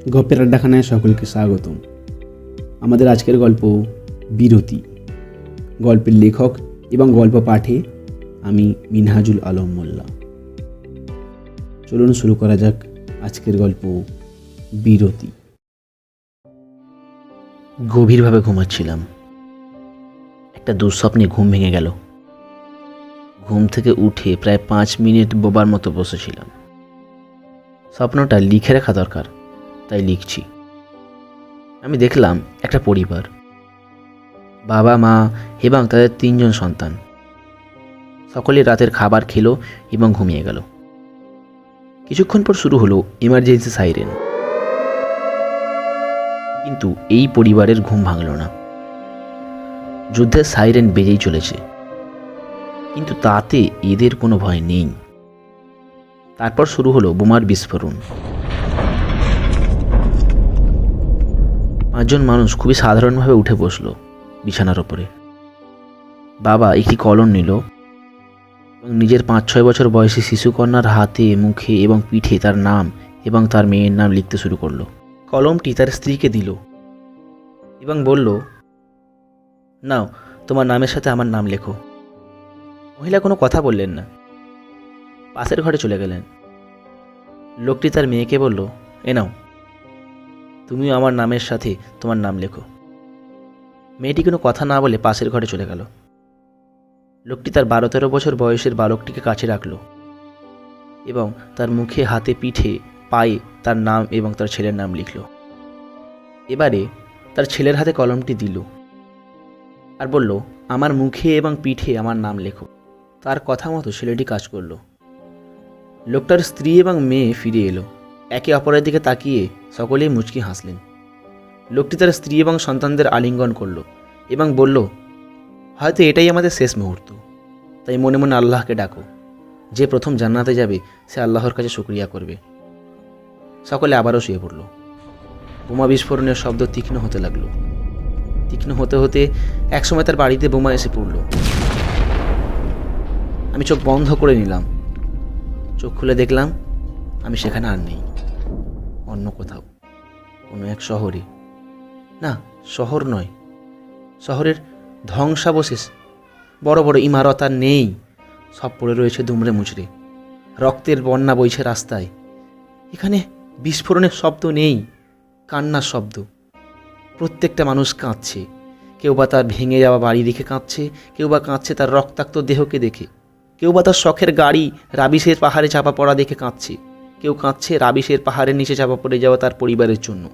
গল্পের আড্ডাখানায় সকলকে স্বাগতম। আমাদের আজকের গল্প বিরতি। গল্পের লেখক এবং গল্প পাঠে আমি মিনহাজুল আলম মোল্লা। চলুন শুরু করা যাক আজকের গল্প বিরতি। গভীরভাবে ঘুমাচ্ছিলাম। একটা দুঃস্বপ্নে ঘুম ভেঙে গেল। ঘুম থেকে উঠে প্রায় 5 মিনিট বোবার মতো বসেছিলাম। স্বপ্নটা লিখে রাখা দরকার, তাই লিখছি। আমি দেখলাম একটা পরিবার, বাবা মা এবং তাদের 3 জন সন্তান। সকলে রাতের খাবার খেলো এবং ঘুমিয়ে গেল। কিছুক্ষণ পর শুরু হলো এমার্জেন্সি সাইরেন, কিন্তু এই পরিবারের ঘুম ভাঙল না। যুদ্ধের সাইরেন বেজেই চলেছে, কিন্তু তাতে এদের কোনো ভয় নেই। তারপর শুরু হলো বোমার বিস্ফোরণ। 5 জন মানুষ খুবই সাধারণভাবে উঠে বসলো বিছানার ওপরে। বাবা একটি কলম নিল এবং নিজের 5-6 বছর বয়সী শিশুকন্যার হাতে, মুখে এবং পিঠে তার নাম এবং তার মেয়ের নাম লিখতে শুরু করলো। কলমটি তার স্ত্রীকে দিল এবং বলল, নাও, তোমার নামের সাথে আমার নাম লেখো। মহিলা কোনো কথা বললেন না, পাশের ঘরে চলে গেলেন। লোকটি তার মেয়েকে বলল, এ নাও, তুমিও আমার নামের সাথে তোমার নাম লেখো। মেয়েটি কোনো কথা না বলে পাশের ঘরে চলে গেল। লোকটি তার 12-13 বছর বয়সের বালকটিকে কাছে রাখল এবং তার মুখে, হাতে, পিঠে, পায়ে তার নাম এবং তার ছেলের নাম লিখল। এবারে তার ছেলের হাতে কলমটি দিল আর বলল, আমার মুখে এবং পিঠে আমার নাম লেখো। তার কথা মতো ছেলেটি কাজ করল। লোকটার স্ত্রী এবং মেয়ে ফিরে এলো। একে অপরের দিকে তাকিয়ে সকলেই মুচকি হাসলেন। লোকটি তার স্ত্রী এবং সন্তানদের আলিঙ্গন করল এবং বলল, হয়তো এটাই আমাদের শেষ মুহূর্ত, তাই মনে মনে আল্লাহকে ডাকো। যে প্রথম জান্নাতে যাবে সে আল্লাহর কাছে শুকরিয়া করবে। সকলে আবারও শুয়ে পড়ল। বোমা বিস্ফোরণের শব্দ তীক্ষ্ণ হতে লাগলো। তীক্ষ্ণ হতে হতে একসময় তার বাড়িতে বোমা এসে পড়ল। আমি চোখ বন্ধ করে নিলাম। চোখ খুলে দেখলাম আমি সেখানে আর নেই, অন্য কোথাও, কোনো এক শহরে। না, শহর নয়, শহরের ধ্বংসাবশেষ। বড় বড় ইমারত আর নেই, সব পড়ে রয়েছে দুমড়ে মুচড়ে। রক্তের বন্যা বইছে রাস্তায়। এখানে বিস্ফোরণের শব্দ নেই, কান্নার শব্দ। প্রত্যেকটা মানুষ কাঁদছে। কেউ বা তার ভেঙে যাওয়া বাড়ি দেখে কাঁদছে, কেউ বা কাঁদছে তার রক্তাক্ত দেহকে দেখে, কেউ বা তার শখের গাড়ি রাবিশের পাহাড়ে চাপা পড়া দেখে কাঁদছে, কেউ কাঁদছে রাবিশের পাহাড়ের নিচে চাপা পড়ে যাওয়া তার পরিবারের জন্য।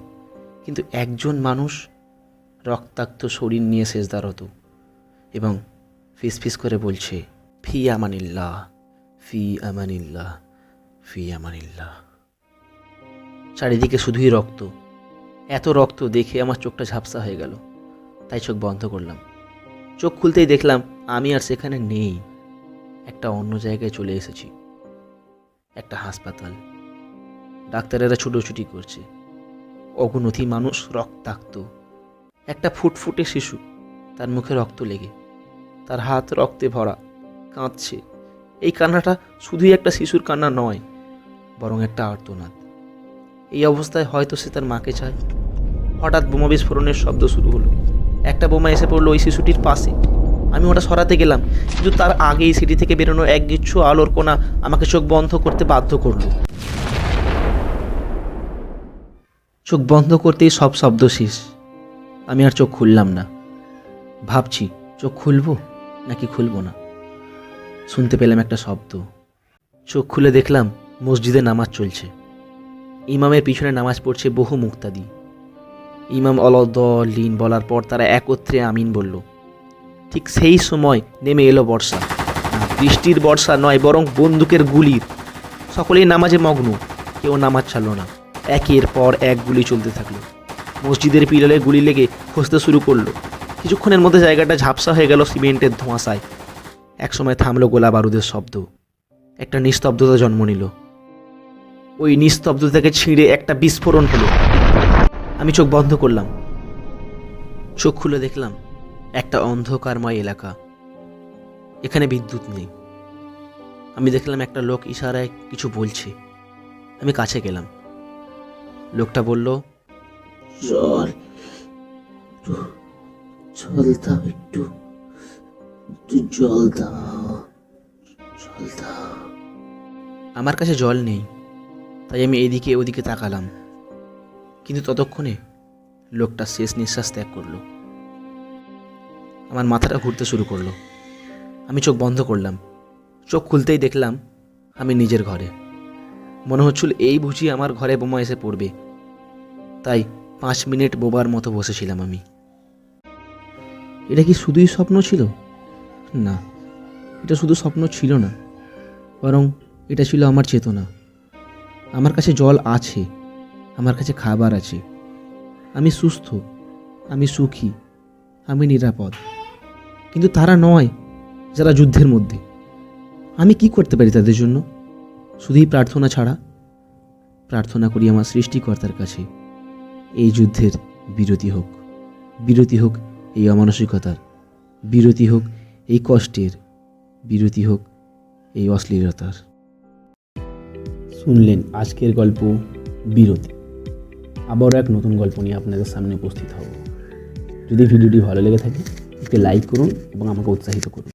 কিন্তু একজন মানুষ রক্তাক্ত শরীর নিয়ে সেজদারত এবং ফিসফিস করে বলছে, ফি আমানিল্লাহ, ফি আমানিল্লাহ, ফি আমানিল্লাহ। চারিদিকে শুধুই রক্ত। এত রক্ত দেখে আমার চোখটা ঝাপসা হয়ে গেল, তাই চোখ বন্ধ করলাম। চোখ খুলতেই দেখলাম আমি আর সেখানে নেই, একটা অন্য জায়গায় চলে এসেছি। একটা হাসপাতাল। ডাক্তারেরা ছুটোছুটি করছে। অগুনতি মানুষ রক্তাক্ত। একটা ফুটফুটে শিশু, তার মুখে রক্ত লেগে, তার হাত রক্তে ভরা, কাঁদছে। এই কান্নাটা শুধুই একটা শিশুর কান্না নয়, বরং একটা আর্তনাদ। এই অবস্থায় হয়তো সে তার মাকে চায়। হঠাৎ বোমা বিস্ফোরণের শব্দ শুরু হলো। একটা বোমা এসে পড়লো ওই শিশুটির পাশে। আমি ওটা সরাতে গেলাম, কিন্তু তার আগেই সিটি থেকে বেরোনো একগুচ্ছ আলোর কোণা আমাকে চোখ বন্ধ করতে বাধ্য করলো। চোখ বন্ধ করতেই সব শব্দ শেষ। আমি আর চোখ খুললাম না। ভাবছি চোখ খুলবো নাকি খুলবো না। শুনতে পেলাম একটা শব্দ। চোখ খুলে দেখলাম মসজিদে নামাজ চলছে। ইমামের পিছনে নামাজ পড়ছে বহু মুক্তাদি। ইমাম আলাউদ্দিন বলার পর তারা একত্রে আমিন বলল। ঠিক সেই সময় নেমে এলো বর্ষা। বৃষ্টির বর্ষা নয়, বরং বন্দুকের গুলির। সকলেই নামাজে মগ্ন, কেউ নামাজ ছাড়ল না। একের পর এক গুলি চলতে থাকলো। মসজিদের পিলারে গুলি লেগে খসতে শুরু করলো। কিছুক্ষণের মধ্যে জায়গাটা ঝাপসা হয়ে গেল সিমেন্টের ধোঁয়াশায়। একসময় থামলো গোলা বারুদের শব্দ। একটা নিস্তব্ধতা জন্ম নিল। ওই নিস্তব্ধতাকে ছিঁড়ে একটা বিস্ফোরণ হলো। আমি চোখ বন্ধ করলাম। চোখ খুলে দেখলাম একটা অন্ধকারময় এলাকা। এখানে বিদ্যুৎ নেই। আমি দেখলাম একটা লোক ইশারায় কিছু বলছে। আমি কাছে গেলাম। লোকটা বলল, জল একটু জল দাও, একটু একটু জল দাও, জল দাও। আমার কাছে জল নেই, তাই আমি এদিকে ওদিকে তাকালাম। কিন্তু ততক্ষণে লোকটা শেষ নিঃশ্বাস ত্যাগ করলো। আমার মাথাটা ঘুরতে শুরু করলো। আমি চোখ বন্ধ করলাম। চোখ খুলতেই দেখলাম আমি নিজের ঘরে। মনে হচ্ছিল এই বুঝি আমার ঘরে বোমা এসে পড়বে। তাই 5 মিনিট বোবার মতো বসেছিলাম আমি। এটা কি শুধুই স্বপ্ন ছিল? না, এটা শুধু স্বপ্ন ছিল না, বরং এটা ছিল আমার চেতনা। আমার কাছে জল আছে, আমার কাছে খাবার আছে, আমি সুস্থ, আমি সুখী, আমি নিরাপদ। কিন্তু তারা নয় যারা যুদ্ধের মধ্যে। আমি কি করতে পারি তাদের জন্য? শুধুই প্রার্থনা ছাড়া। প্রার্থনা করি আমার সৃষ্টিকর্তার কাছে, এই যুদ্ধের বিরতি হোক, বিরতি হোক এই অমানসিকতার, বিরতি হোক এই কষ্টের, বিরতি হোক এই অশ্লীলতার। শুনলেন আজকের গল্প বিরতি। আবারও এক নতুন গল্প নিয়ে আপনাদের সামনে উপস্থিত হব। যদি ভিডিওটি ভালো লেগে থাকে একটি লাইক করুন এবং আমাকে উৎসাহিত করুন।